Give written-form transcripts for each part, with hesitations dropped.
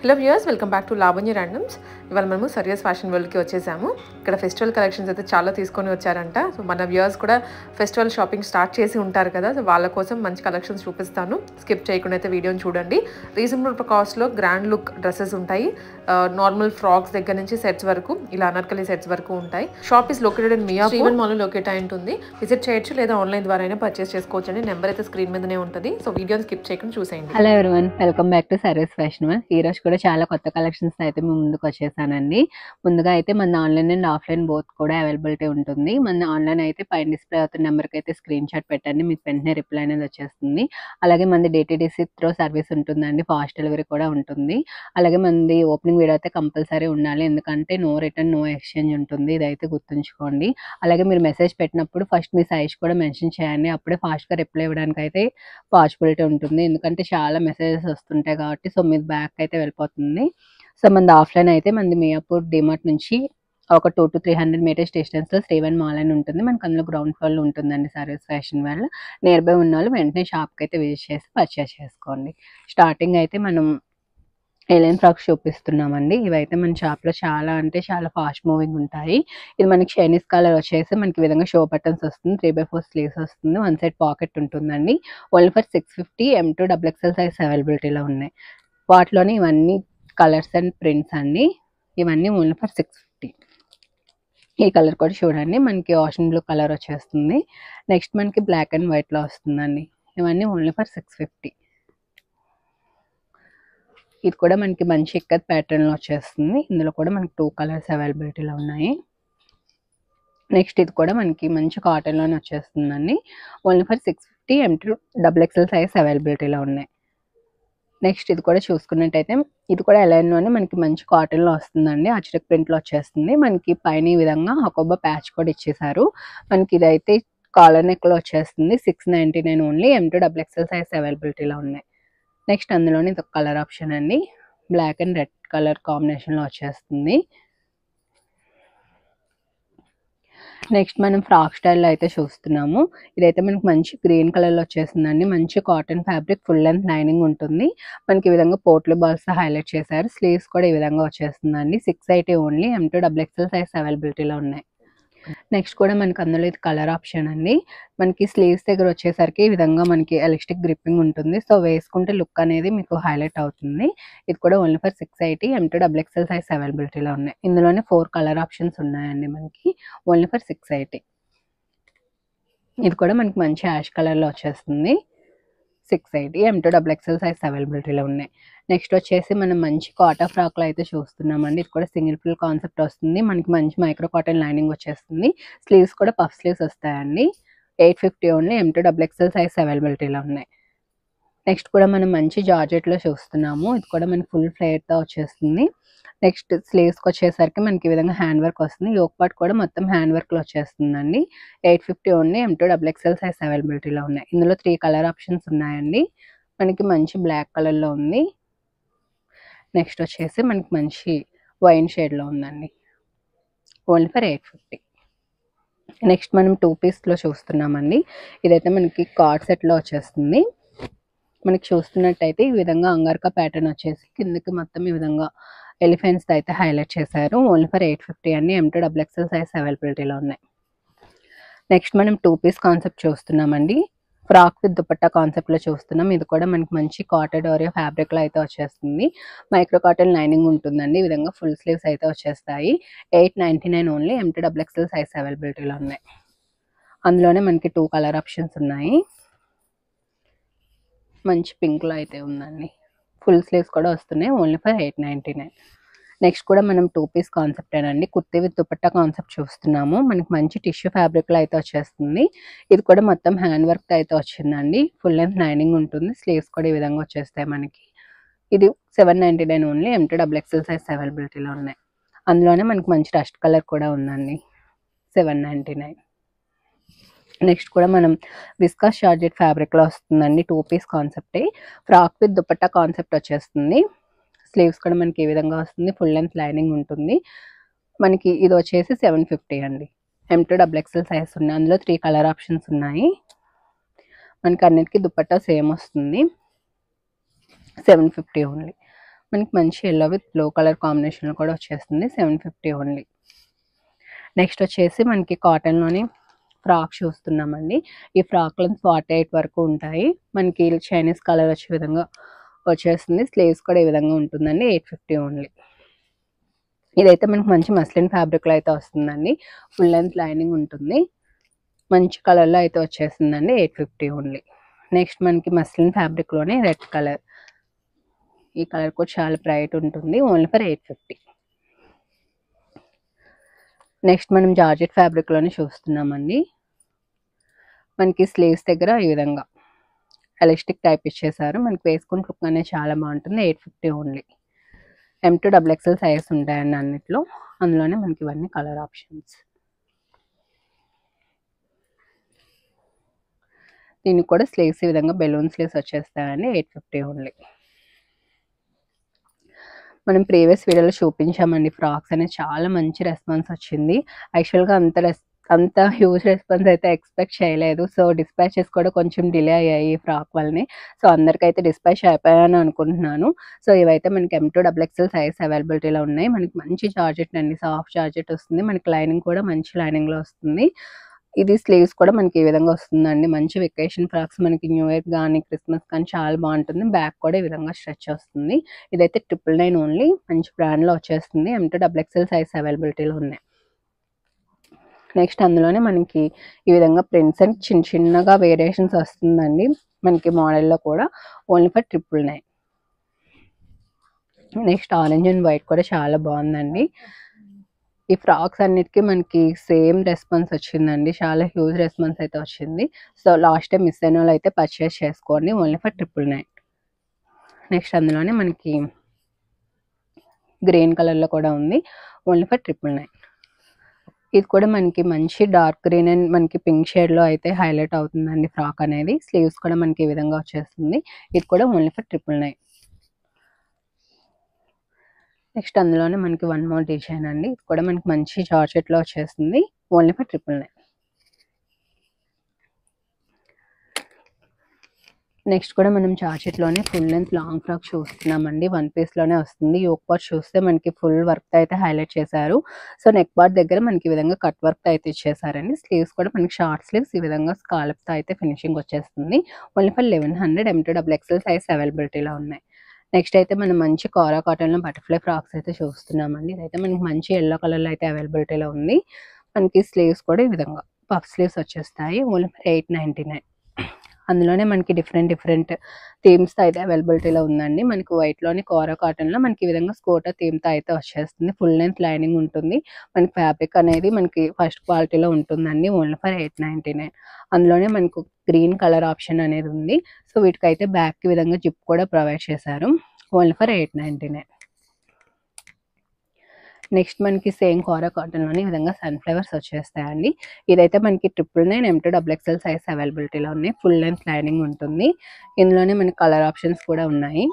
Hello viewers, welcome back to Lavanya randoms. ఇవాళ మనము సరియస్ fashion వరల్డ్కి వచ్చేసాము. ఇక్కడ ఫెస్టివల్ కలెక్షన్స్ అయితే చాలా తీసుకొని వచ్చారంట. సో మన వ్యూయర్స్ కూడా ఫెస్టివల్ షాపింగ్ స్టార్ట్ చేసి ఉంటారు కదా, సో వాళ్ళ కోసం మంచి కలెక్షన్స్ చూపిస్తాను. స్కిప్ చేయకుండా అయితే వీడియోని చూడండి. రీజనబుల్ కాస్ట్లో గ్రాండ్ లుక్ డ్రెస్సెస్ ఉంటాయి. నార్మల్ ఫ్రాక్స్ దగ్గర నుంచి సెట్స్ వరకు, ఇలా అనార్కలి సెట్స్ వరకు ఉంటాయి. Shop is located in Miyapur. శ్రీవన్ మాల్లో లొకేట్ అయి ఉంటుంది. విజిట్ చేయొచ్చు లేదా ఆన్లైన్ ద్వారా అయినా పర్చేస్ చేసుకోవచ్చు అండి. నెంబర్ అయితే స్క్రీన్ మీదనే ఉంటుంది. సో వీడియోని స్కిప్ చేయకుండా చూసేయండి. Hello everyone, welcome back to service fashion world. ఈ రోజు కూడా చాలా కొత్త కలెక్షన్స్ అయితే మేము ముందుకు వచ్చేసానండి. ముందుగా అయితే మన ఆన్లైన్ అండ్ ఆఫ్లైన్ బోత్ కూడా అవైలబిలిటీ ఉంటుంది. మన ఆన్లైన్ అయితే పైన డిస్ప్లే అవుతున్న నెంబర్కి అయితే స్క్రీన్ షాట్ పెట్టండి, మీకు వెంటనే రిప్లై అనేది వచ్చేస్తుంది. అలాగే మనది DTDC త్రో సర్వీస్ ఉంటుందండి, ఫాస్ట్ డెలివరీ కూడా ఉంటుంది. అలాగే మనది ఓపెనింగ్ వీడియో అయితే కంపల్సరీ ఉండాలి, ఎందుకంటే నో రిటర్న్ నో ఎక్స్చేంజ్ ఉంటుంది, ఇదైతే గుర్తుంచుకోండి. అలాగే మీరు మెసేజ్ పెట్టినప్పుడు ఫస్ట్ మీ సైజ్ కూడా మెన్షన్ చేయండి, అప్పుడే ఫాస్ట్గా రిప్లై ఇవ్వడానికి అయితే పాసిబిలిటీ ఉంటుంది. ఎందుకంటే చాలా మెసేజెస్ వస్తుంటాయి కాబట్టి, సో మీరు బ్యాక్ అయితే వెళ్ళిపోతుంది. సో మనది ఆఫ్లైన్ అయితే మనది మియాపూర్ డిమార్ట్ నుంచి ఒక 200 to 300 మీటర్స్ డిస్టెన్స్లో శ్రీవన్ మాల్ అని ఉంటుంది. మనకు అందులో గ్రౌండ్ ఫ్లోర్లో ఉంటుందండి service fashion world. Near by ఉన్న వాళ్ళు వెంటనే షాప్కి అయితే విజిట్ చేసి పర్చేస్ చేసుకోండి. స్టార్టింగ్ అయితే మనం ఎలైన్ ఫ్రాక్స్ చూపిస్తున్నామండి. ఇవైతే మన షాప్లో చాలా అంటే చాలా ఫాస్ట్ మూవింగ్ ఉంటాయి. ఇది మనకి చైనీస్ కలర్ వచ్చేసి మనకి ఈ విధంగా షో బటన్స్ వస్తుంది, 3/4 స్లీవ్స్ వస్తుంది, వన్ సైడ్ పాకెట్ ఉంటుందండి. Only for 650 M2 XXL size అవైలబిలిటీలో ఉన్నాయి. వాటిలోనే ఇవన్నీ కలర్స్ అండ్ ప్రింట్స్ అండి. ఇవన్నీ ఓన్లీ ఫర్ 650. ఈ కలర్ కూడా చూడండి, మనకి ఆషన్ బ్లూ కలర్ వచ్చేస్తుంది. నెక్స్ట్ మనకి బ్లాక్ అండ్ వైట్లో వస్తుందండి. ఇవన్నీ ఓన్లీ ఫర్ 650. ఇది కూడా మనకి మంచి ఇక్కత్ ప్యాటర్న్లో వచ్చేస్తుంది. ఇందులో కూడా మనకి 2 కలర్స్ అవైలబిలిటీలో ఉన్నాయి. నెక్స్ట్ ఇది కూడా మనకి మంచి కాటన్లోనే వచ్చేస్తుందండి. Only for 650 M2 XXL size అవైలబిలిటీలో ఉన్నాయి. నెక్స్ట్ ఇది కూడా చూసుకున్నట్టయితే ఇది కూడా ఎలైన్లోనే మనకి మంచి కాటన్లో వస్తుందండి, అజ్రక్ ప్రింట్లో వచ్చేస్తుంది. మనకి పైన ఈ విధంగా హకోబా ప్యాచ్ కూడా ఇచ్చేసారు. మనకి ఇదైతే కాలర్ నెక్లో వచ్చేస్తుంది. 699 ఓన్లీ. M2 XXL సైజ్ అవైలబిలిటీలో ఉన్నాయి. నెక్స్ట్ అందులోనే ఇది ఒక కలర్ ఆప్షన్ అండి, బ్లాక్ అండ్ రెడ్ కలర్ కాంబినేషన్లో వచ్చేస్తుంది. నెక్స్ట్ మనం ఫ్రాక్ స్టైల్లో అయితే చూస్తున్నాము. ఇదైతే మనకి మంచి గ్రీన్ కలర్లో వచ్చేస్తుందండి. మంచి cotton fabric, full length lining ఉంటుంది. మనకి ఈ విధంగా పోర్ట్లు బాల్స్ హైలైట్ చేశారు. స్లీవ్స్ కూడా ఈ విధంగా వచ్చేస్తుందండి. 680 ఓన్లీ. M2 XXL సైజ్ అవైలబిలిటీలో ఉన్నాయి. నెక్స్ట్ కూడా మనకి అందులో ఇది కలర్ ఆప్షన్ అండి. మనకి స్లీవ్స్ దగ్గర వచ్చేసరికి ఈ విధంగా మనకి ఎలాస్టిక్ గ్రిప్పింగ్ ఉంటుంది. సో వేసుకుంటే లుక్ అనేది మీకు హైలైట్ అవుతుంది. ఇది కూడా only for 680 M2 XXL size అవైలబిలిటీలో ఉన్నాయి. ఇందులోనే 4 కలర్ ఆప్షన్స్ ఉన్నాయండి మనకి, ఓన్లీ ఫర్ 680. ఇది కూడా మనకి మంచి యాష్ కలర్లో వచ్చేస్తుంది. 680 M2 XXL సైజ్ అవైలబిలిటీలో ఉన్నాయి. నెక్స్ట్ వచ్చేసి మనం మంచి కాటన్ ఫ్రాక్లో అయితే చూస్తున్నామండి. ఇది కూడా సింగిల్ ఫుల్ కాన్సెప్ట్ వస్తుంది. మనకి మంచి మైక్రో కాటన్ లైనింగ్ వచ్చేస్తుంది. స్లీవ్స్ కూడా పఫ్ స్లీవ్స్ వస్తాయండి. 850 ఓన్లీ. M2 XXL సైజ్ అవైలబిలిటీలో ఉన్నాయి. నెక్స్ట్ కూడా మనం మంచి జార్జెట్లో చూస్తున్నాము. ఇది కూడా మనకి ఫుల్ ఫ్లేర్తో వచ్చేస్తుంది. నెక్స్ట్ స్లీవ్స్కి వచ్చేసరికి మనకి ఈ విధంగా హ్యాండ్ వర్క్ వస్తుంది. యోక్ పార్ట్ కూడా మొత్తం హ్యాండ్ వర్క్లో వచ్చేస్తుందండి. 850 ఓన్లీ. M2 XXL సైజ్ అవైలబిలిటీలో ఉన్నాయి. ఇందులో 3 కలర్ ఆప్షన్స్ ఉన్నాయండి. మనకి మంచి బ్లాక్ కలర్లో ఉంది. నెక్స్ట్ వచ్చేసి మనకి మంచి వైన్ షేడ్లో ఉందండి, ఓన్లీ ఫర్ 850. నెక్స్ట్ మనం 2 పీస్లో చూస్తున్నామండి. ఇదైతే మనకి కార్డ్ సెట్లో వచ్చేస్తుంది. మనకి చూస్తున్నట్టయితే ఈ విధంగా అంగార్కా ప్యాటర్న్ వచ్చేసి కిందకి మొత్తం ఈ విధంగా ఎలిఫెంట్స్ అయితే హైలైట్ చేశారు. ఓన్లీ ఫర్ 850 అండి. M2 XXL సైజ్ అవైలబిలిటీలో ఉన్నాయి. నెక్స్ట్ మనం 2 పీస్ కాన్సెప్ట్ చూస్తున్నామండి. ఫ్రాక్ విత్ దుపట్టా కాన్సెప్ట్లో చూస్తున్నాం. ఇది కూడా మనకి మంచి కాటన్ ఆరియో ఫ్యాబ్రిక్లో అయితే వచ్చేస్తుంది. మైక్రో కాటన్ లైనింగ్ ఉంటుందండి. ఈ విధంగా ఫుల్ స్లీవ్స్ అయితే వచ్చేస్తాయి. 899 ఓన్లీ. M2 XXL సైజ్ అవైలబిలిటీలో ఉన్నాయి. అందులోనే మనకి 2 కలర్ ఆప్షన్స్ ఉన్నాయి. మంచి పింక్లో అయితే ఉందండి. ఫుల్ స్లీవ్స్ కూడా వస్తున్నాయి. Only for 899. నెక్స్ట్ కూడా మనం 2 పీస్ కాన్సెప్ట్ అండి, కుర్తీ విత్ దుపట్టా కాన్సెప్ట్ చూస్తున్నాము. మనకి మంచి టిష్యూ ఫ్యాబ్రిక్లో అయితే వచ్చేస్తుంది. ఇది కూడా మొత్తం హ్యాండ్ వర్క్ అయితే వచ్చిందండి. ఫుల్ లెంత్ లైనింగ్ ఉంటుంది. స్లీవ్స్ కూడా ఈ విధంగా వచ్చేస్తాయి మనకి. ఇది 799 ఓన్లీ. M2 XXL సైజ్ అవైలబిలిటీలో ఉన్నాయి. అందులోనే మనకి మంచి రస్ట్ కలర్ కూడా ఉందండి, 799. నెక్స్ట్ కూడా మనం విస్కాస్ జార్జెట్ ఫ్యాబ్రిక్లో వస్తుందండి. 2 పీస్ కాన్సెప్టే, ఫ్రాక్ విత్ దుపట్టా కాన్సెప్ట్ వచ్చేస్తుంది. స్లీవ్స్ కూడా మనకి ఈ విధంగా వస్తుంది. ఫుల్ లెంత్ లైనింగ్ ఉంటుంది. మనకి ఇది వచ్చేసి 750 అండి. M2 XXL సైజ్ ఉన్నాయి. అందులో 3 కలర్ ఆప్షన్స్ ఉన్నాయి. మనకి అన్నిటికీ దుపట్టా సేమ్ వస్తుంది. 750 ఓన్లీ. మనకి మంచి ఎల్లో విత్ బ్లూ కలర్ కాంబినేషన్లో కూడా వచ్చేస్తుంది. 750 ఓన్లీ. నెక్స్ట్ వచ్చేసి మనకి కాటన్లోని ఫ్రాక్ చూస్తున్నామండి. ఈ ఫ్రాక్లో 48 వరకు ఉంటాయి. మనకి చైనీస్ కలర్ వచ్చే విధంగా వచ్చేస్తుంది. స్లీవ్స్ కూడా ఈ విధంగా ఉంటుందండి. 850 ఓన్లీ. ఇదైతే మనకి మంచి మస్లిన్ ఫ్యాబ్రిక్లో అయితే వస్తుందండి. ఫుల్ లెంత్ లైనింగ్ ఉంటుంది. మంచి కలర్లో అయితే వచ్చేస్తుందండి. 850 ఓన్లీ. నెక్స్ట్ మనకి మస్లిన్ ఫ్యాబ్రిక్లోనే రెడ్ కలర్. ఈ కలర్ కూడా చాలా బ్రైట్ ఉంటుంది. Only for 850. నెక్స్ట్ మనం జార్జెట్ ఫ్యాబ్రిక్లోనే చూస్తున్నామండి. మనకి స్లీవ్స్ దగ్గర ఈ విధంగా ఎలాస్టిక్ టైప్ ఇచ్చేసారు. మనకి వేసుకుని లుక్ అనేది చాలా బాగుంటుంది. 850 ఓన్లీ. M2 XXL సైజ్ ఉంటాయండి అన్నిట్లో. అందులోనే మనకి ఇవన్నీ కలర్ ఆప్షన్స్. దీనికి కూడా స్లీవ్స్ ఈ విధంగా బెలూన్ స్లీవ్స్ వచ్చేస్తాయండి. 850 ఓన్లీ. మనం ప్రీవియస్ వీడియోలో చూపించామండి ఫ్రాక్స్ అనేది. చాలా మంచి రెస్పాన్స్ వచ్చింది. యాక్చువల్గా అంత హ్యూజ్ రెస్పాన్స్ అయితే ఎక్స్పెక్ట్ చేయలేదు. సో డిస్పాచెస్ కూడా కొంచెం డిలే అయ్యాయి ఈ ఫ్రాక్ వల్లనే. సో అందరికైతే డిస్పాచ్ అయిపోయాయని అనుకుంటున్నాను. సో ఇవైతే మనకి M2 XXL సైజ్ అవైలబిలిటీలో ఉన్నాయి. మనకి మంచి జార్జెట్ అండి. సాఫ్ట్ జార్జెట్ వస్తుంది. మనకి లైనింగ్ కూడా మంచి లైనింగ్లో వస్తుంది. ఇది స్లీవ్స్ కూడా మనకి ఈ విధంగా వస్తుందండి. మంచి వెకేషన్ ఫ్రాక్స్ మనకి న్యూ ఇయర్ కానీ క్రిస్మస్ కానీ చాలా బాగుంటుంది. బ్యాక్ కూడా ఈ విధంగా స్ట్రెచ్ వస్తుంది. ఇదైతే 999 ఓన్లీ. మంచి బ్రాండ్లో వచ్చేస్తుంది. M2 XXL సైజ్ అవైలబిలిటీలో ఉన్నాయి. నెక్స్ట్ అందులోనే మనకి ఈ విధంగా ప్రింట్స్ అండ్ చిన్నగా వేరియేషన్స్ వస్తుందండి. మనకి మోడల్లో కూడా only for 999. Next orange and white కూడా చాలా బాగుందండి. ఈ ఫ్రాక్స్ అన్నిటికీ మనకి సేమ్ రెస్పాన్స్ వచ్చిందండి. చాలా హ్యూజ్ రెస్పాన్స్ అయితే వచ్చింది. సో లాస్ట్ టైం మిస్ అయిన వాళ్ళు అయితే పర్చేస్ చేసుకోండి. Only for 999. నెక్స్ట్ అందులోనే మనకి గ్రీన్ కలర్లో కూడా ఉంది. Only for 999. ఇది కూడా మనకి మంచి డార్క్ గ్రీన్ అండ్ మనకి పింక్ షేడ్లో అయితే హైలైట్ అవుతుందండి ఫ్రాక్ అనేది. స్లీవ్స్ కూడా మనకి ఈ విధంగా వచ్చేస్తుంది. ఇది కూడా ఓన్లీ ఫర్ 999. నెక్స్ట్ అందులోనే మనకి వన్ మోర్ డిజైన్ అండి. ఇది కూడా మనకి మంచి జార్జెట్లో వచ్చేస్తుంది. Only for 999. నెక్స్ట్ కూడా మనం జార్జెట్లోనే ఫుల్ లెంత్ లాంగ్ ఫ్రాక్ చూస్తున్నామండి. 1 పీస్లోనే వస్తుంది. యోక్ పార్ట్ చూస్తే మనకి ఫుల్ వర్క్ అయితే హైలైట్ చేశారు. సో నెక్ పార్ట్ దగ్గర మనకి ఈ విధంగా కట్ వర్క్ అయితే ఇచ్చేసారండి. స్లీవ్స్ కూడా మనకి షార్ట్ స్లీవ్స్ ఈ విధంగా స్కాలప్తో అయితే ఫినిషింగ్ వచ్చేస్తుంది. Only for 1100. M2 XXL size అవైలబిలిటీలో ఉన్నాయి. నెక్స్ట్ అయితే మనం మంచి కోరా కాటన్లో బటర్ఫ్లై ఫ్రాక్స్ అయితే చూస్తున్నామండి. ఇదైతే మనకి మంచి ఎల్లో కలర్లో అయితే అవైలబిలిటీలో ఉంది. మనకి స్లీవ్స్ కూడా ఈ విధంగా పఫ్ స్లీవ్స్ వచ్చేస్తాయి. Only for 899. అందులోనే మనకి డిఫరెంట్ థీమ్స్తో అయితే అవైలబిలిటీలో ఉందండి. మనకి వైట్లోని కోరా కాటన్లో మనకి ఈ విధంగా స్కోటా థీమ్తో అయితే వచ్చేస్తుంది. ఫుల్ లెంత్ లైనింగ్ ఉంటుంది. మనకి ఫ్యాబ్రిక్ అనేది మనకి ఫస్ట్ క్వాలిటీలో ఉంటుందండి. Only for 899. అందులోనే మనకు గ్రీన్ కలర్ ఆప్షన్ అనేది ఉంది. సో వీటికైతే బ్యాక్ విధంగా జిప్ కూడా ప్రొవైడ్ చేశారు. Only for 899. నెక్స్ట్ మనకి సేమ్ కోరా కాటన్లోనే ఈ విధంగా సన్ఫ్లవర్స్ వచ్చేస్తాయండి. ఇదైతే మనకి 999 M2 XXL సైజ్ అవైలబిలిటీలో ఉన్నాయి. ఫుల్ లెంత్ లైనింగ్ ఉంటుంది. ఇందులోనే మనకి కలర్ ఆప్షన్స్ కూడా ఉన్నాయి.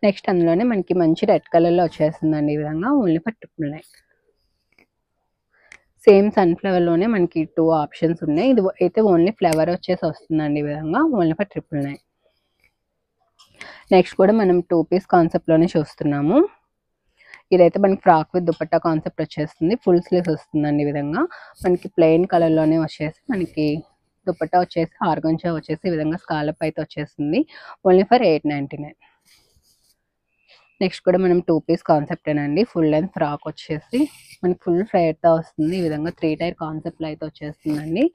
నెక్స్ట్ అందులోనే మనకి మంచి రెడ్ కలర్లో వచ్చేస్తుందండి ఈ విధంగా. Only for 999. సేమ్ సన్ఫ్లవర్లోనే మనకి 2 ఆప్షన్స్ ఉన్నాయి. ఇది అయితే ఓన్లీ ఫ్లవర్ వచ్చేసి వస్తుందండి ఈ విధంగా. Only for 999. నెక్స్ట్ కూడా మనం 2 పీస్ కాన్సెప్ట్లోనే చూస్తున్నాము. ఇదైతే మనకి ఫ్రాక్ విత్ దుపట్టా కాన్సెప్ట్ వచ్చేస్తుంది. ఫుల్ స్లీవ్స్ వస్తుందండి ఈ విధంగా. మనకి ప్లెయిన్ కలర్లోనే వచ్చేసి మనకి దుపట్టా వచ్చేసి ఆర్గంజా వచ్చేసి ఈ విధంగా స్కాలప్ అయితే వచ్చేస్తుంది. Only for 899. నెక్స్ట్ కూడా మనం 2 పీస్ కాన్సెప్టేనండి. ఫుల్ లెంత్ ఫ్రాక్ వచ్చేసి మనకి ఫుల్ ఫ్లైట్తో వస్తుంది. ఈ విధంగా 3 టైర్ కాన్సెప్ట్లో అయితే వచ్చేస్తుందండి.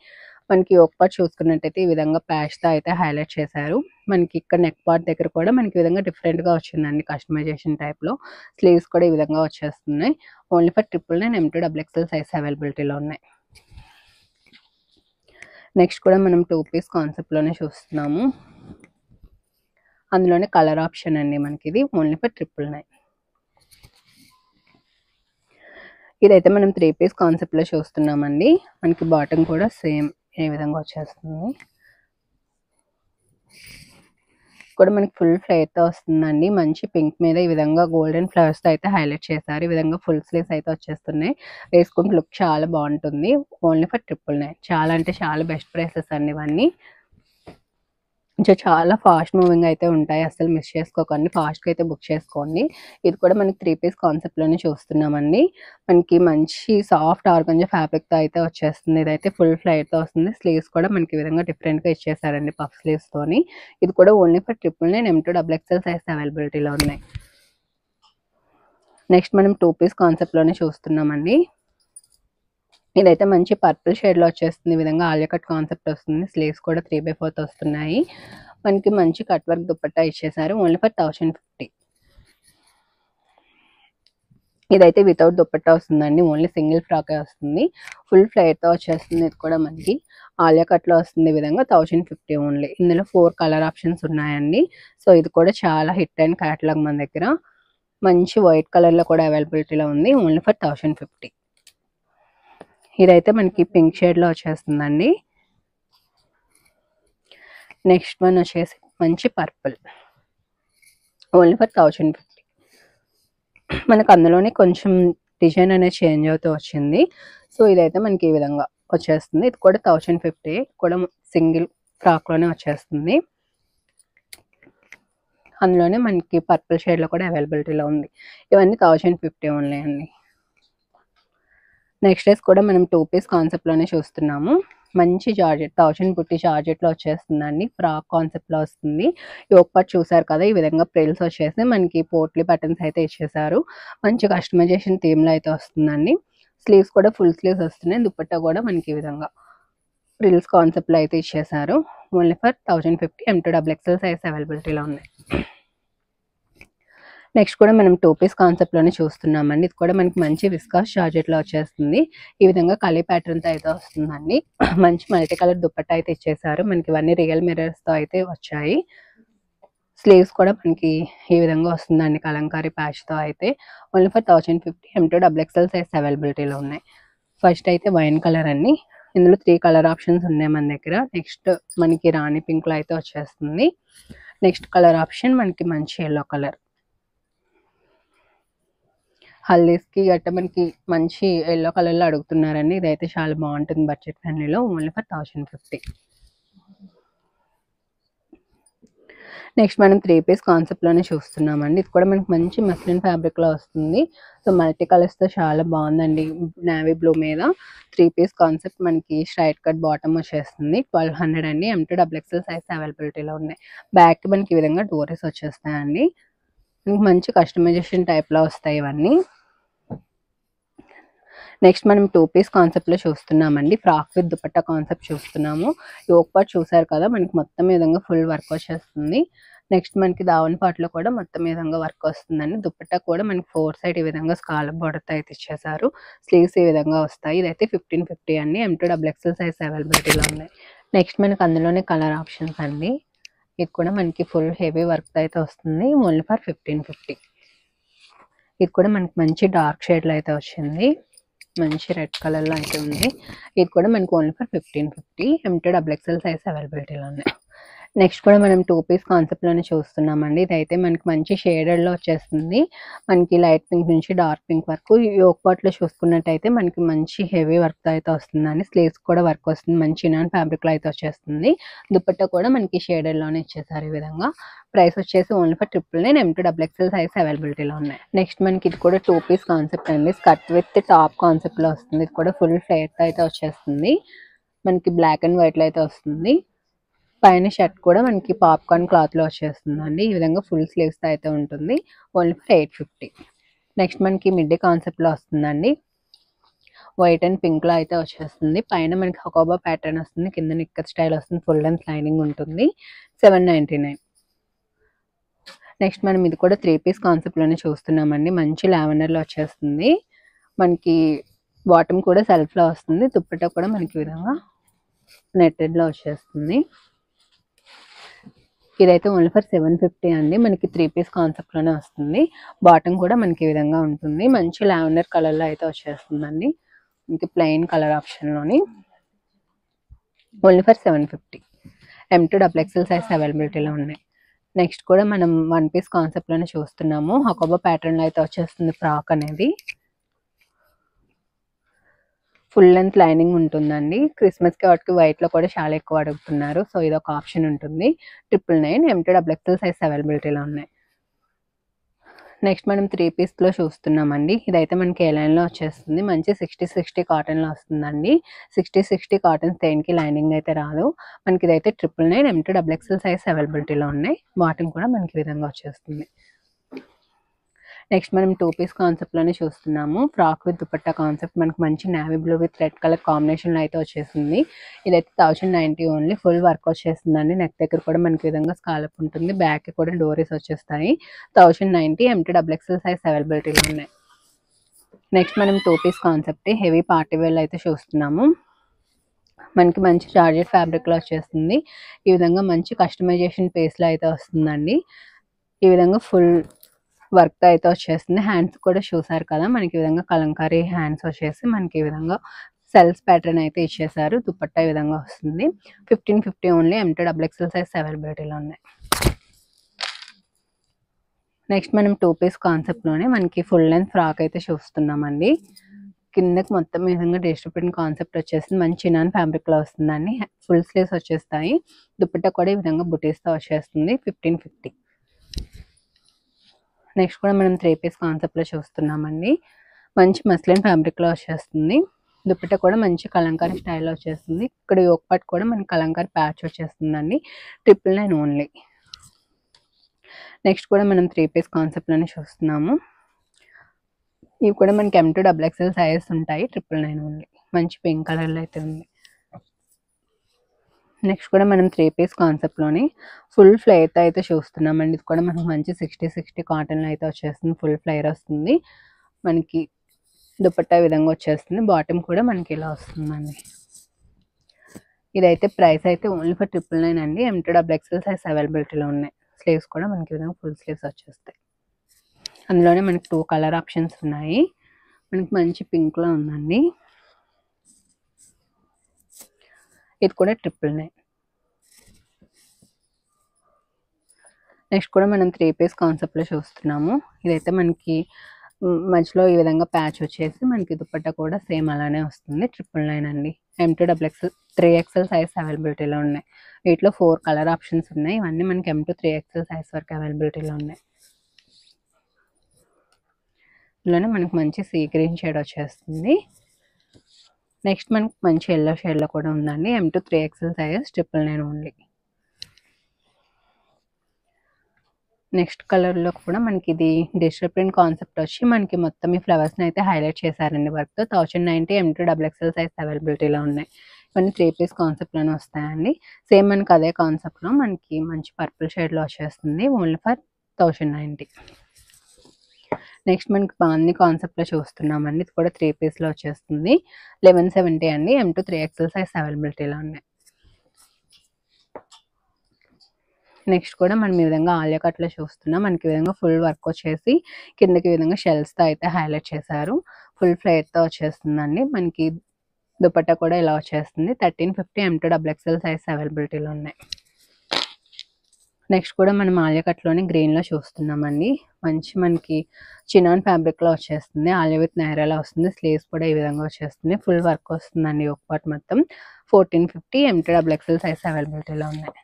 మనకి యోక్ పార్ట్ చూసుకున్నట్టయితే ఈ విధంగా ప్యాచ్తో అయితే హైలైట్ చేశారు. మనకి ఇక్కడ నెక్ పార్ట్ దగ్గర కూడా మనకి ఈ విధంగా డిఫరెంట్గా వచ్చిందండి కస్టమైజేషన్ టైప్లో. స్లీవ్స్ కూడా ఈ విధంగా వచ్చేస్తున్నాయి. Only for 999. M2 XXL size అవైలబిలిటీలో ఉన్నాయి. నెక్స్ట్ కూడా మనం 2 పీస్ కాన్సెప్ట్లోనే చూస్తున్నాము. అందులోనే కలర్ ఆప్షన్ అండి మనకి ఇది. Only for 999. ఇదైతే మనం 3 పీస్ కాన్సెప్ట్లో చూస్తున్నామండి. మనకి బాటమ్ కూడా సేమ్ ఏ విధంగా వచ్చేస్తుంది. కూడా మనకి ఫుల్ ఫ్లేర్తో వస్తుందండి. మంచి పింక్ మీద ఈ విధంగా గోల్డెన్ ఫ్లవర్స్తో అయితే హైలైట్ చేశారు. ఈ విధంగా ఫుల్ స్లీవ్స్ అయితే వచ్చేస్తున్నాయి. వేసుకుంటే లుక్ చాలా బాగుంటుంది. Only for 999. చాలా అంటే చాలా బెస్ట్ ప్రైసెస్ అండి ఇవన్నీ. సో చాలా ఫాస్ట్ మూవింగ్ అయితే ఉంటాయి, అసలు మిస్ చేసుకోకండి, ఫాస్ట్గా అయితే బుక్ చేసుకోండి. ఇది కూడా మనకి 3 పీస్ కాన్సెప్ట్లోనే చూస్తున్నామండి. మనకి మంచి సాఫ్ట్ ఆర్గంజా ఫ్యాబ్రిక్తో అయితే వచ్చేస్తుంది. ఇదైతే ఫుల్ ఫ్లైట్తో వస్తుంది. స్లీవ్స్ కూడా మనకి ఈ విధంగా డిఫరెంట్గా ఇచ్చేసారండి, పఫ్ స్లీవ్స్తోని. ఇది కూడా only for 999 M2 XXL size అవైలబిలిటీలో ఉన్నాయి. నెక్స్ట్ మనం 2 పీస్ కాన్సెప్ట్లోనే చూస్తున్నామండి. ఇదైతే మంచి పర్పుల్ షేడ్లో వచ్చేస్తుంది. ఈ విధంగా ఆలియా కట్ కాన్సెప్ట్ వస్తుంది. స్లీవ్స్ కూడా 3/4 వస్తున్నాయి. మనకి మంచి కట్ వర్క్ దుపట్టా ఇచ్చేసారు. Only for 1050. ఇదైతే వితౌట్ దుపట్టా వస్తుందండి, ఓన్లీ సింగిల్ ఫ్రాకే వస్తుంది. ఫుల్ ఫ్లైట్తో వచ్చేస్తుంది. ఇది కూడా మనకి ఆలియా కట్లో వస్తుంది. ఈ విధంగా 1050 ఓన్లీ. ఇందులో 4 కలర్ ఆప్షన్స్ ఉన్నాయండి. సో ఇది కూడా చాలా హిట్ అండ్ క్యాటలాగ్ మన దగ్గర. మంచి వైట్ కలర్లో కూడా అవైలబిలిటీలో ఉంది. Only for 1050. ఇదైతే మనకి పింక్ షేడ్లో వచ్చేస్తుందండి. నెక్స్ట్ వన్ వచ్చేసి మంచి పర్పుల్, ఓన్లీ ఫర్ 1050. మనకు అందులోనే కొంచెం డిజైన్ అనేది చేంజ్ అవుతూ వచ్చింది. సో ఇదైతే మనకి ఈ విధంగా వచ్చేస్తుంది. ఇది కూడా 1050 కూడా సింగిల్ ఫ్రాక్లోనే వచ్చేస్తుంది. అందులోనే మనకి పర్పుల్ షేడ్లో కూడా అవైలబిలిటీలో ఉంది. ఇవన్నీ 1050 ఓన్లీ అండి. నెక్స్ట్ డేస్ కూడా మనం 2 పీస్ కాన్సెప్ట్లోనే చూస్తున్నాము. మంచి జార్జెట్ 1000 బుట్టి జార్జెట్లో వచ్చేస్తుందండి. ఫ్రాక్ కాన్సెప్ట్లో వస్తుంది. యోక్ పార్ట్ చూసారు కదా, ఈ విధంగా ప్రిల్స్ వచ్చేసి మనకి పోట్లీ బటన్స్ అయితే ఇచ్చేసారు. మంచి కస్టమైజేషన్ థీమ్లో అయితే వస్తుందండి. స్లీవ్స్ కూడా ఫుల్ స్లీవ్స్ వస్తున్నాయి. దుపట్టా కూడా మనకి ఈ విధంగా ప్రిల్స్ కాన్సెప్ట్లో అయితే ఇచ్చేసారు. Only for 1050. M2 XXL size అవైలబిలిటీలో ఉన్నాయి. నెక్స్ట్ కూడా మనం 2 పీస్ కాన్సెప్ట్లోనే చూస్తున్నామండి. ఇది కూడా మనకి మంచి విస్కాస్ జార్జెట్లో వచ్చేస్తుంది. ఈ విధంగా కలీ ప్యాటర్న్తో అయితే వస్తుందండి. మంచి మల్టీ కలర్ దుపట్టా అయితే ఇచ్చేసారు. మనకి ఇవన్నీ రియల్ మిర్రర్స్తో అయితే వచ్చాయి. స్లీవ్స్ కూడా మనకి ఈ విధంగా వస్తుందండి, కలంకారీ ప్యాచ్తో అయితే. Only for 1050. M2 XXL size అవైలబిలిటీలో ఉన్నాయి. ఫస్ట్ అయితే వైన్ కలర్ అండి. ఇందులో 3 కలర్ ఆప్షన్స్ ఉన్నాయి మన దగ్గర. నెక్స్ట్ మనకి రాణి పింక్లో అయితే వచ్చేస్తుంది. నెక్స్ట్ కలర్ ఆప్షన్ మనకి మంచి ఎల్లో కలర్. హల్దీస్కి గట్ట మనకి మంచి ఎల్లో కలర్లో అడుగుతున్నారండి. ఇదైతే చాలా బాగుంటుంది బడ్జెట్ ఫ్రెండ్లీలో. Only for 1050. నెక్స్ట్ మనం 3 పీస్ కాన్సెప్ట్లోనే చూస్తున్నామండి. ఇది కూడా మనకి మంచి మస్లిన్ ఫ్యాబ్రిక్లో వస్తుంది. సో మల్టీ కలర్స్తో చాలా బాగుందండి. నేవీ బ్లూ మీద 3 పీస్ కాన్సెప్ట్ మనకి స్ట్రైట్ కట్ బాటమ్ వచ్చేస్తుంది. 1200 అండి. M2 XXL సైజ్ అవైలబిలిటీలో ఉన్నాయి. బ్యాక్ మనకి ఈ విధంగా డోరీస్ వచ్చేస్తాయండి. మనకి మంచి కస్టమైజేషన్ టైప్లో వస్తాయి ఇవన్నీ. నెక్స్ట్ మనం 2 పీస్ కాన్సెప్ట్లో చూస్తున్నామండి. ఫ్రాక్ విత్ దుపట్టా కాన్సెప్ట్ చూస్తున్నాము. యోక్ పార్ట్ చూసారు కదా, మనకి మొత్తం ఈ విధంగా ఫుల్ వర్క్ వచ్చేస్తుంది. నెక్స్ట్ మనకి దావన్ పార్ట్లో కూడా మొత్తం ఈ విధంగా వర్క్ వస్తుందండి. దుపట్టా కూడా మనకి 4 సైడ్ ఈ విధంగా స్కాలప్ బోర్డర్తో అయితే ఇచ్చేసారు. స్లీవ్స్ ఈ విధంగా వస్తాయి. ఇదైతే 1550 అండి. M2 XXL సైజ్ అవైలబిలిటీలో ఉన్నాయి. నెక్స్ట్ మనకి అందులోనే కలర్ ఆప్షన్స్ అండి. ఇది కూడా మనకి ఫుల్ హెవీ వర్క్ అయితే వస్తుంది. Only for 1550. ఇది కూడా మనకి మంచి డార్క్ షేడ్లో అయితే వచ్చింది. మంచి రెడ్ కలర్లో అయితే ఉంది. ఇది కూడా మనకి only for 1550. M2 XXL size అవైలబిలిటీలో ఉన్నాయి. నెక్స్ట్ కూడా మనం 2 పీస్ కాన్సెప్ట్లోనే చూస్తున్నామండి. ఇదైతే మనకి మంచి షేడెడ్లో వచ్చేస్తుంది. మనకి లైట్ పింక్ నుంచి డార్క్ పింక్ వరకు. యోక్ పార్ట్లో చూసుకున్నట్టయితే మనకి మంచి హెవీ వర్క్తో అయితే వస్తుందండి. స్లీవ్స్ కూడా వర్క్ వస్తుంది. మంచి ఇనాన్ ఫ్యాబ్రిక్లో అయితే వచ్చేస్తుంది. దుపట్టా కూడా మనకి షేడెడ్లోనే ఇచ్చేసారు ఈ విధంగా. ప్రైస్ వచ్చేసి only for 999. M2 XXL size అవైలబిలిటీలో ఉన్నాయి. నెక్స్ట్ మనకి ఇది కూడా 2 పీస్ కాన్సెప్ట్ అండి. స్కర్ట్ విత్ టాప్ కాన్సెప్ట్లో వస్తుంది. ఇది కూడా ఫుల్ ఫ్లేర్తో అయితే వచ్చేస్తుంది. మనకి బ్లాక్ అండ్ వైట్లో అయితే వస్తుంది. పైన షర్ట్ కూడా మనకి పాప్కార్న్ క్లాత్లో వచ్చేస్తుందండి. ఈ విధంగా ఫుల్ స్లీవ్స్తో అయితే ఉంటుంది. Only for 850. నెక్స్ట్ మనకి మిడ్డీ కాన్సెప్ట్లో వస్తుందండి. వైట్ అండ్ పింక్లో అయితే వచ్చేస్తుంది. పైన మనకి హకోబా ప్యాటర్న్ వస్తుంది. కింద నిక్కర్ స్టైల్ వస్తుంది. ఫుల్ లెంత్ లైనింగ్ ఉంటుంది. 799. నెక్స్ట్ మనం ఇది కూడా 3 పీస్ కాన్సెప్ట్లోనే చూస్తున్నామండి. మంచి లావెండర్లో వచ్చేస్తుంది. మనకి బాటమ్ కూడా సెల్ఫ్లో వస్తుంది. దుపట్టా కూడా మనకి ఈ విధంగా నెట్టెడ్లో వచ్చేస్తుంది. ఇదైతే ఓన్లీ ఫర్ 750 అండి. మనకి 3 పీస్ కాన్సెప్ట్లోనే వస్తుంది. బాటమ్ కూడా మనకి ఈ విధంగా ఉంటుంది. మంచి లావెండర్ కలర్లో అయితే వచ్చేస్తుందండి. మనకి ప్లెయిన్ కలర్ ఆప్షన్లోని. Only for 750. M2 XXL size అవైలబిలిటీలో ఉన్నాయి. నెక్స్ట్ కూడా మనం 1 పీస్ కాన్సెప్ట్లోనే చూస్తున్నాము. హకోబా ప్యాటర్న్లో అయితే వచ్చేస్తుంది ఫ్రాక్ అనేది. ఫుల్ లెంత్ లైనింగ్ ఉంటుందండి. క్రిస్మస్కి వాటికి వైట్లో కూడా చాలా ఎక్కువ అడుగుతున్నారు. సో ఇది ఒక ఆప్షన్ ఉంటుంది. 999 M2 XXL సైజ్ అవైలబిలిటీలో ఉన్నాయి. నెక్స్ట్ మనం 3 పీస్లో చూస్తున్నామండి. ఇదైతే మనకి ఏ లైన్లో వచ్చేస్తుంది. మంచి 60 కాటన్లో వస్తుందండి. 60 కాటన్స్ దేనికి లైనింగ్ అయితే రాదు. మనకి ఇదైతే 999 M2 XXL సైజ్ అవైలబిలిటీలో ఉన్నాయి. బాటమ్ కూడా మనకి ఈ విధంగా వచ్చేస్తుంది. నెక్స్ట్ మనం 2 పీస్ కాన్సెప్ట్లోనే చూస్తున్నాము. ఫ్రాక్ విత్ దుపట్టా కాన్సెప్ట్ మనకి మంచి navy blue with red colour కాంబినేషన్లో అయితే వచ్చేసింది. ఇదైతే 1090 ఓన్లీ. ఫుల్ వర్క్ వచ్చేస్తుందండి. నెక్ దగ్గర కూడా మనకి విధంగా స్కాలప్ ఉంటుంది. బ్యాక్ కూడా డోరీస్ వచ్చేస్తాయి. 1090 M2 XXL సైజ్ అవైలబిలిటీలో ఉన్నాయి. నెక్స్ట్ మనం 2 piece concept heavy party wear అయితే చూస్తున్నాము. మనకి మంచి జార్జెట్ ఫ్యాబ్రిక్లో వచ్చేస్తుంది. ఈ విధంగా మంచి కస్టమైజేషన్ పేస్లో అయితే వస్తుందండి. ఈ విధంగా ఫుల్ వర్క్ అయితే వచ్చేస్తుంది. హ్యాండ్స్ కూడా చూసారు కదా, మనకి ఈ విధంగా కలంకారీ హ్యాండ్స్ వచ్చేసి మనకి ఈ విధంగా సెల్స్ ప్యాటర్న్ అయితే ఇచ్చేసారు. దుపట్టా ఈ విధంగా వస్తుంది. 1550 ఓన్లీ. M2 XXL సైజ్ అవైలబిలిటీలో ఉన్నాయి. నెక్స్ట్ మనం 2 పీస్ కాన్సెప్ట్లోనే మనకి ఫుల్ లెంత్ ఫ్రాక్ అయితే చూస్తున్నామండి. కిందకి మొత్తం ఈ విధంగా డిజిటల్ ప్రింట్ కాన్సెప్ట్ వచ్చేసింది. మంచి చినాన్ ఫ్యాబ్రిక్లో వస్తుందండి. ఫుల్ స్లీవ్స్ వచ్చేస్తాయి. దుపట్టా కూడా ఈ విధంగా బుటీస్తో వచ్చేస్తుంది. 1550. నెక్స్ట్ కూడా మనం 3 పీస్ కాన్సెప్ట్లో చూస్తున్నామండి. మంచి మస్లిన్ ఫ్యాబ్రిక్లో వచ్చేస్తుంది. దుపట్టా కూడా మంచి కలంకారీ స్టైల్లో వచ్చేస్తుంది. ఇక్కడ యోక్ పార్ట్ కూడా మనకి కలంకారీ ప్యాచ్ వచ్చేస్తుందండి. 999 ఓన్లీ. నెక్స్ట్ కూడా మనం 3 పీస్ కాన్సెప్ట్లోనే చూస్తున్నాము. ఇవి కూడా మనకి M2 XXL సైజెస్ ఉంటాయి. 999 ఓన్లీ. మంచి పింక్ కలర్లో అయితే ఉంది. నెక్స్ట్ కూడా మనం 3 పీస్ కాన్సెప్ట్లోని ఫుల్ ఫ్లేర్ అయితే చూస్తున్నామండి. ఇది కూడా మనకు మంచి 60 కాటన్లో అయితే వచ్చేస్తుంది. ఫుల్ ఫ్లేర్ వస్తుంది. మనకి దుపట్టా విధంగా వచ్చేస్తుంది. బాటమ్ కూడా మనకి ఇలా వస్తుందండి. ఇదైతే ప్రైస్ అయితే ఓన్లీ ఫర్ 999 అండి. M2 XXL సైజ్ అవైలబిలిటీలో ఉన్నాయి. స్లీవ్స్ కూడా మనకి విధంగా ఫుల్ స్లీవ్స్ వచ్చేస్తాయి. అందులోనే మనకి 2 కలర్ ఆప్షన్స్ ఉన్నాయి. మనకి మంచి పింక్లో ఉందండి. ఇది కూడా 999. నెక్స్ట్ కూడా మనం 3 పీస్ కాన్సెప్ట్లో చూస్తున్నాము. ఇదైతే మనకి మధ్యలో ఈ విధంగా ప్యాచ్ వచ్చేసి మనకి దుపట్టా కూడా సేమ్ అలానే వస్తుంది. 999 అండి. M2 XXL 3XL సైజ్ అవైలబిలిటీలో ఉన్నాయి. వీటిలో 4 కలర్ ఆప్షన్స్ ఉన్నాయి. ఇవన్నీ మనకి M2 3XL సైజ్ వరకు అవైలబిలిటీలో ఉన్నాయి. ఇందులోనే మనకి మంచి సీ గ్రీన్ షేడ్ వచ్చేస్తుంది. నెక్స్ట్ మనకి మంచి ఎల్లో షేడ్లో కూడా ఉందండి. M2 3XL size 999 only. Next కలర్లో కూడా మనకి ఇది డిజిటల్ ప్రింట్ కాన్సెప్ట్ వచ్చి మనకి మొత్తం ఈ ఫ్లవర్స్ని అయితే హైలైట్ చేశారండి వర్క్తో. 1090 M2 XXL సైజ్ అవైలబిలిటీలో ఉన్నాయి. ఇవన్నీ 3 పీస్ కాన్సెప్ట్లోనే వస్తాయండి. సేమ్ మనకి అదే కాన్సెప్ట్లో మనకి మంచి పర్పుల్ షేడ్లో వచ్చేస్తుంది. Only for 1090. నెక్స్ట్ మనకి బాగుంది కాన్సెప్ట్లో చూస్తున్నామండి. ఇది కూడా 3 పీస్లో వచ్చేస్తుంది. 1170 అండి. M2 3XL సైజ్ అవైలబిలిటీలో ఉన్నాయి. నెక్స్ట్ కూడా మనం ఈ విధంగా ఆలియా కట్లో చూస్తున్నాం. మనకి ఈ విధంగా ఫుల్ వర్క్ వచ్చేసి కిందకి ఈ విధంగా షెల్స్తో అయితే హైలైట్ చేశారు. ఫుల్ ఫ్లేర్తో వచ్చేస్తుందండి. మనకి దుపట్టా కూడా ఇలా వచ్చేస్తుంది. 1350 M2 XXL సైజ్ అవైలబిలిటీలో ఉన్నాయి. నెక్స్ట్ కూడా మనం ఆలియా కట్లోని గ్రీన్లో చూస్తున్నామండి. మంచి మనకి చినాన్ ఫ్యాబ్రిక్లో వచ్చేస్తుంది. ఆలియా విత్ నైరాలో వస్తుంది. స్లీవ్స్ కూడా ఈ విధంగా వచ్చేస్తుంది. ఫుల్ వర్క్ వస్తుందండి. ఒక పార్ట్ మొత్తం 1450 M2 XXL సైజ్ అవైలబిలిటీలో ఉన్నాయి.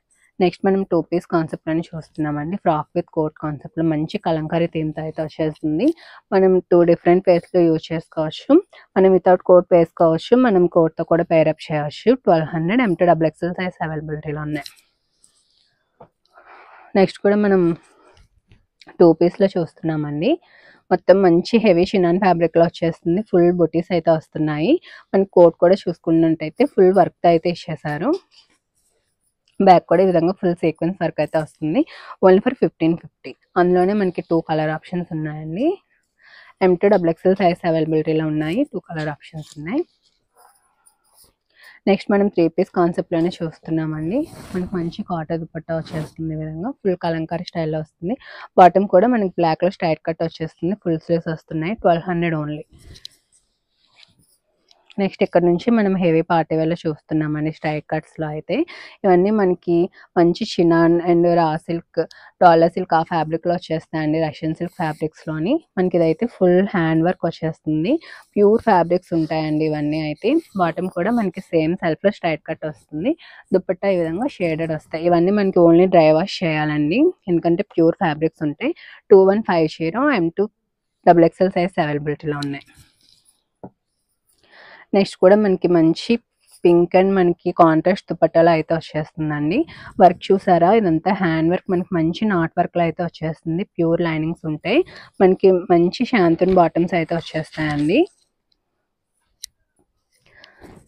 నెక్స్ట్ మనం 2 పీస్ కాన్సెప్ట్లోని చూస్తున్నామండి. ఫ్రాక్ విత్ కోట్ కాన్సెప్ట్లో మంచి కలంకారీ థీమ్తో అయితే వచ్చేస్తుంది. మనం 2 డిఫరెంట్ పేస్లో యూజ్ చేసుకోవచ్చు. మనం వితౌట్ కోట్ వేసుకోవచ్చు. మనం కోట్తో కూడా పేరప్ చేయవచ్చు. 1200 M2 XXL సైజ్ అవైలబిలిటీలో ఉన్నాయి. నెక్స్ట్ కూడా మనం 2 పీస్లో చూస్తున్నామండి. మొత్తం మంచి హెవీ షినాన్ ఫ్యాబ్రిక్లో వచ్చేస్తుంది. ఫుల్ బుటీస్ అయితే వస్తున్నాయి. మన కోట్ కూడా చూసుకున్నట్టయితే ఫుల్ వర్క్తో అయితే ఇచ్చేసారు. బ్యాక్ కూడా ఈ విధంగా ఫుల్ సీక్వెన్స్ వర్క్ అయితే వస్తుంది. Only for 1550. అందులోనే మనకి 2 కలర్ ఆప్షన్స్ ఉన్నాయండి. M2 XXL సైజ్ అవైలబిలిటీలో ఉన్నాయి. 2 కలర్ ఆప్షన్స్ ఉన్నాయి. నెక్స్ట్ మనం 3 పీస్ కాన్సెప్ట్లోనే చూస్తున్నామండి. మనకి మంచి కాటన్ దుపట్టా వచ్చేస్తుంది. ఈ విధంగా ఫుల్ కలంకారీ స్టైల్లో వస్తుంది. బాటమ్ కూడా మనకి బ్లాక్లో స్ట్రైట్ కట్ వచ్చేస్తుంది. ఫుల్ స్లీవ్స్ వస్తున్నాయి. 1200 ఓన్లీ. నెక్స్ట్ ఇక్కడ నుంచి మనం హెవీ పార్టీ వేర్ చూస్తున్నామండి. స్ట్రైట్ కట్స్లో అయితే ఇవన్నీ మనకి మంచి chinon and raw silk, dollar silk ఆ ఫ్యాబ్రిక్లో వచ్చేస్తాయండి. రష్యన్ సిల్క్ ఫ్యాబ్రిక్స్లోని మనకి ఇదైతే ఫుల్ హ్యాండ్ వర్క్ వచ్చేస్తుంది. ప్యూర్ ఫ్యాబ్రిక్స్ ఉంటాయండి ఇవన్నీ అయితే. బాటమ్ కూడా మనకి సేమ్ సెల్ఫ్లో స్ట్రైట్ కట్ వస్తుంది. దుపట్టా ఈ విధంగా షేడెడ్ వస్తాయి. ఇవన్నీ మనకి ఓన్లీ డ్రై వాష్ చేయాలండి, ఎందుకంటే ప్యూర్ ఫ్యాబ్రిక్స్ ఉంటాయి. 2150 M2 XXL సైజ్ అవైలబిలిటీలో ఉన్నాయి. నెక్స్ట్ కూడా మనకి మంచి పింక్ అండ్ మనకి కాంట్రాస్ట్ దుపట్టాలో అయితే వచ్చేస్తుందండి. వర్క్ చూసారా, ఇదంతా హ్యాండ్ వర్క్, మనకి మంచి నాట్ వర్క్లో అయితే వచ్చేస్తుంది. ప్యూర్ లైనింగ్స్ ఉంటాయి. మనకి మంచి శాంతన్ బాటమ్స్ అయితే వచ్చేస్తాయండి.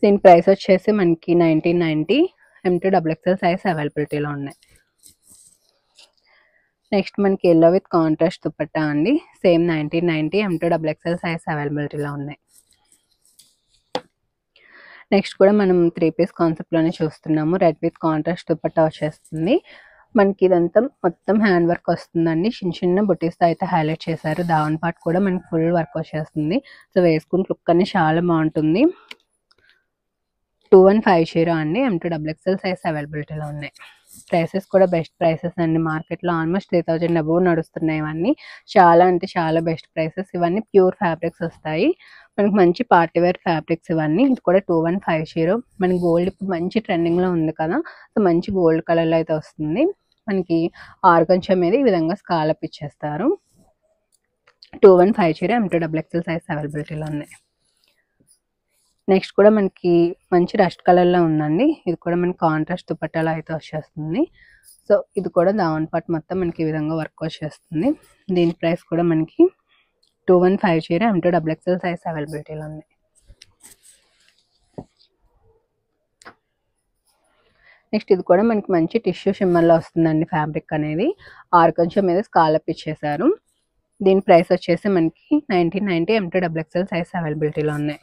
దీని ప్రైస్ వచ్చేసి మనకి 1990 M2 XXL సైజ్ అవైలబిలిటీలో ఉన్నాయి. నెక్స్ట్ మనకి ఎల్లో విత్ కాంట్రాస్ట్ దుపట్టా అండి. సేమ్ 1990 M2 XXL సైజ్ అవైలబిలిటీలో ఉన్నాయి. నెక్స్ట్ కూడా మనం 3 పీస్ కాన్సెప్ట్లోనే చూస్తున్నాము. రెడ్ విత్ కాంట్రాస్ట్ దుపట్టా వచ్చేస్తుంది. మనకి ఇదంతా మొత్తం హ్యాండ్ వర్క్ వస్తుందండి. చిన్న చిన్న బుటీస్తో అయితే హైలైట్ చేశారు. దావన్ పార్ట్ కూడా మనకి ఫుల్ వర్క్ వచ్చేస్తుంది. సో వేసుకుని లుక్ అనేది చాలా బాగుంటుంది. 2150 అండి. M2 XXL సైజ్ అవైలబిలిటీలో ఉన్నాయి. ప్రైసెస్ కూడా బెస్ట్ ప్రైసెస్ అండి. మార్కెట్లో ఆల్మోస్ట్ 3000 అబోవ్ నడుస్తున్నాయి. ఇవన్నీ చాలా అంటే చాలా బెస్ట్ ప్రైసెస్. ఇవన్నీ ప్యూర్ ఫ్యాబ్రిక్స్ వస్తాయి. మనకి మంచి పార్టీ వేర్ ఫ్యాబ్రిక్స్ ఇవన్నీ. ఇది కూడా 2150. మనకి గోల్డ్ ఇప్పుడు మంచి ట్రెండింగ్లో ఉంది కదా, సో మంచి గోల్డ్ కలర్లో అయితే వస్తుంది. మనకి ఆర్గంచా మీద ఈ విధంగా స్కాలప్ ఇచ్చేస్తారు. 2150 M2 XXL సైజ్ అవైలబిలిటీలో ఉన్నాయి. నెక్స్ట్ కూడా మనకి మంచి రస్ట్ కలర్లో ఉందండి. ఇది కూడా మనకి కాంట్రాస్ట్ దుపట్టాలో అయితే వచ్చేస్తుంది. సో ఇది కూడా దావన్ పార్ట్ మొత్తం మనకి ఈ విధంగా వర్క్ వచ్చేస్తుంది. దీని ప్రైస్ కూడా మనకి 2150 M2 XXL సైజ్ అవైలబిలిటీలో ఉన్నాయి. నెక్స్ట్ ఇది కూడా మనకి మంచి టిష్యూ షిమ్మర్లో వస్తుందండి. ఫ్యాబ్రిక్ అనేది ఆర్గంచా మీద స్కాలప్ ఇచ్చేసారు. దీని ప్రైస్ వచ్చేసి మనకి 1990 M2 XXL సైజ్ అవైలబిలిటీలో ఉన్నాయి.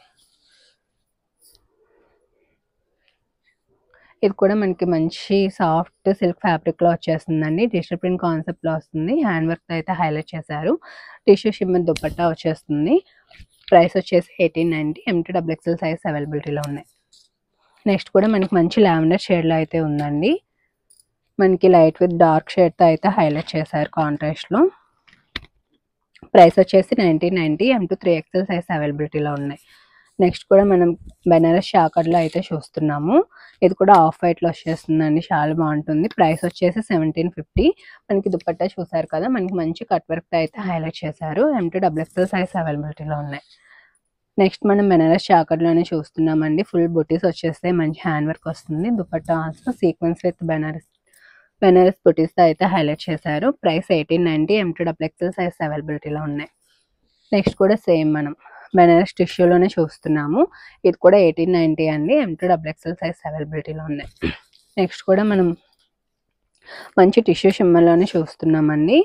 ఇది కూడా మనకి మంచి సాఫ్ట్ సిల్క్ ఫ్యాబ్రిక్లో వచ్చేస్తుందండి. డిజిటల్ ప్రింట్ కాన్సెప్ట్లో వస్తుంది. హ్యాండ్ వర్క్ అయితే హైలైట్ చేశారు. టిష్యూ షిమ్మర్ దుపట్టా వచ్చేస్తుంది. ప్రైస్ వచ్చేసి 1890 M2 XXL సైజ్ అవైలబిలిటీలో ఉన్నాయి. నెక్స్ట్ కూడా మనకి మంచి లావెండర్ షేడ్లో అయితే ఉందండి. మనకి లైట్ విత్ డార్క్ షేడ్తో అయితే హైలైట్ చేశారు కాంట్రాస్ట్లో. ప్రైస్ వచ్చేసి 1990 M2 3XL సైజ్ అవైలబిలిటీలో ఉన్నాయి. నెక్స్ట్ కూడా మనం బెనారస్ షాకర్లో అయితే చూస్తున్నాము. ఇది కూడా ఆఫ్ వైట్లో వచ్చేస్తుందండి. చాలా బాగుంటుంది. ప్రైస్ వచ్చేసి 1750. మనకి దుపట్టా చూసారు కదా, మనకి మంచి కట్ వర్క్ అయితే హైలైట్ చేశారు. M2 XXL సైజ్ అవైలబిలిటీలో ఉన్నాయి. నెక్స్ట్ మనం బెనారస్ షాకర్లోనే చూస్తున్నామండి. ఫుల్ బుటీస్ వచ్చేస్తాయి. మంచి హ్యాండ్ వర్క్ వస్తుంది. Dupatta also sequence with Banaras బుటీస్తో అయితే హైలైట్ చేశారు. ప్రైస్ 1890 M2 XXL సైజ్ అవైలబిలిటీలో ఉన్నాయి. నెక్స్ట్ కూడా సేమ్ మనం బెనారస్ టిష్యూలోనే చూస్తున్నాము. ఇది కూడా 1890 అండి. M2 XXL సైజ్ అవైలబిలిటీలో ఉన్నాయి. నెక్స్ట్ కూడా మనం మంచి టిష్యూ షిమ్మర్లోనే చూస్తున్నామండి.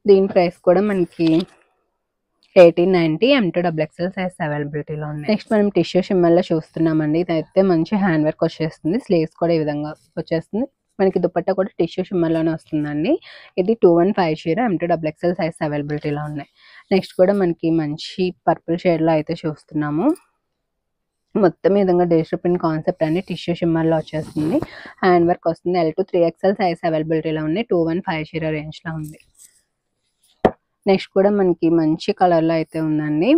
దీని ప్రైస్ కూడా మనకి 1890 M2 XXL సైజ్ అవైలబిలిటీలో ఉన్నాయి. నెక్స్ట్ మనం టిష్యూ షిమ్మర్లో చూస్తున్నామండి. ఇదైతే మంచి హ్యాండ్ వర్క్ వచ్చేస్తుంది. స్లీవ్స్ కూడా ఈ విధంగా వచ్చేస్తుంది. మనకి దుపట్టా కూడా టిష్యూ షిమ్మర్లోనే వస్తుందండి. ఇది 2150 M2 XXL సైజ్ అవైలబిలిటీలో ఉన్నాయి. నెక్స్ట్ కూడా మనకి మంచి పర్పుల్ షేడ్లో అయితే చూస్తున్నాము. మొత్తం ఈ విధంగా డిజిటల్ ప్రింట్ కాన్సెప్ట్ అండి. టిష్యూ షిమ్మర్లో వచ్చేస్తుంది. హ్యాండ్ వర్క్ వస్తుంది. L2 3XL సైజ్ అవైలబిలిటీలో ఉన్నాయి. 2150 రేంజ్లో ఉంది. నెక్స్ట్ కూడా మనకి మంచి కలర్లో అయితే ఉందండి.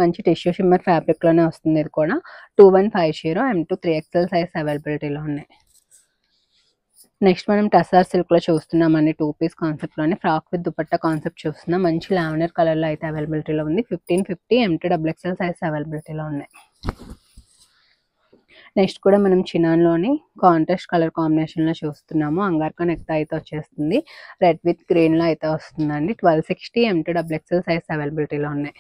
మంచి టిష్యూ షిమ్మర్ ఫ్యాబ్రిక్లోనే వస్తుంది. ఇది కూడా 2150 M2 3XL సైజ్ అవైలబిలిటీలో ఉన్నాయి. నెక్స్ట్ మనం టసర్ సిల్క్లో చూస్తున్నామండి. 2 పీస్ కాన్సెప్ట్లోనే ఫ్రాక్ విత్ దుపట్టా కాన్సెప్ట్ చూస్తున్నాం. మంచి లావెండర్ కలర్లో అయితే అవైలబిలిటీలో ఉంది. 1550 M2 XXL సైజ్ అవైలబిలిటీలో ఉన్నాయి. నెక్స్ట్ కూడా మనం చినాన్లోని కాంట్రాస్ట్ కలర్ కాంబినేషన్లో చూస్తున్నాము. అంగార్కా నెక్ అయితే వచ్చేస్తుంది. రెడ్ విత్ గ్రీన్లో అయితే వస్తుందండి. 1260 M2 XXL సైజ్ అవైలబిలిటీలో ఉన్నాయి.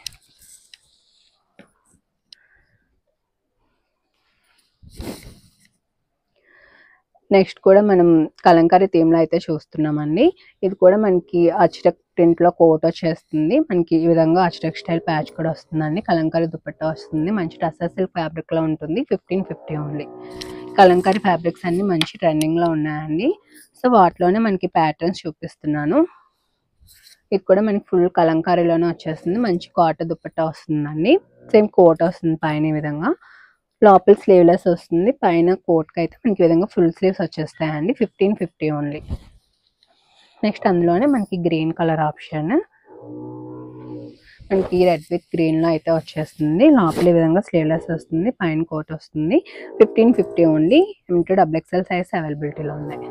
నెక్స్ట్ కూడా మనం కలంకారీ థీమ్లో అయితే చూస్తున్నామండి. ఇది కూడా మనకి అచ్టక్ ప్రింట్లో కోట్ వచ్చేస్తుంది. మనకి ఈ విధంగా అచ్టక్ స్టైల్ ప్యాచ్ కూడా వస్తుందండి. కలంకారీ దుపట్టా వస్తుంది. మంచి టసర్ సిల్క్ ఫ్యాబ్రిక్లో ఉంటుంది. 1550 ఓన్లీ. కలంకారీ ఫ్యాబ్రిక్స్ అన్ని మంచి ట్రెండింగ్లో ఉన్నాయండి. సో వాటిలోనే మనకి ప్యాటర్న్స్ చూపిస్తున్నాను. ఇది కూడా మనకి ఫుల్ కలంకారీలోనే వచ్చేస్తుంది. మంచి కాటన్ దుపట్టా వస్తుందండి. సేమ్ కోట్ వస్తుంది పైన ఈ విధంగా. లోపల స్లీవ్లెస్ వస్తుంది. పైన కోట్కి అయితే మనకి ఈ విధంగా ఫుల్ స్లీవ్స్ వచ్చేస్తాయండి. 1550 ఓన్లీ. నెక్స్ట్ అందులోనే మనకి గ్రీన్ కలర్ ఆప్షన్, మనకి రెడ్ విత్ గ్రీన్లో అయితే వచ్చేస్తుంది. లోపల ఈ విధంగా స్లీవ్లెస్ వస్తుంది. పైన కోట్ వస్తుంది. 1550 ఓన్లీ. M2 XXL సైజ్ అవైలబిలిటీలో ఉన్నాయి.